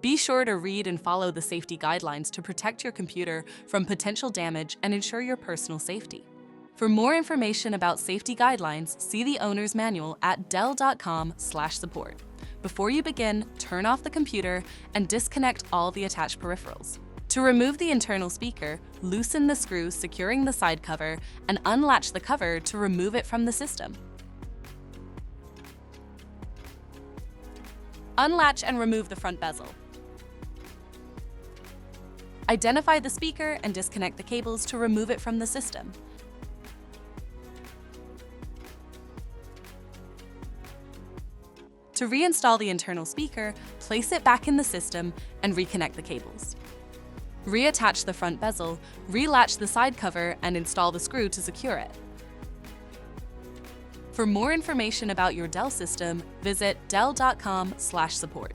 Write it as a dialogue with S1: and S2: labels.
S1: Be sure to read and follow the safety guidelines to protect your computer from potential damage and ensure your personal safety. For more information about safety guidelines, see the owner's manual at dell.com/support. Before you begin, turn off the computer and disconnect all the attached peripherals. To remove the internal speaker, loosen the screw securing the side cover and unlatch the cover to remove it from the system. Unlatch and remove the front bezel. Identify the speaker and disconnect the cables to remove it from the system. To reinstall the internal speaker, place it back in the system and reconnect the cables. Reattach the front bezel, relatch the side cover, and install the screw to secure it. For more information about your Dell system, visit dell.com/support.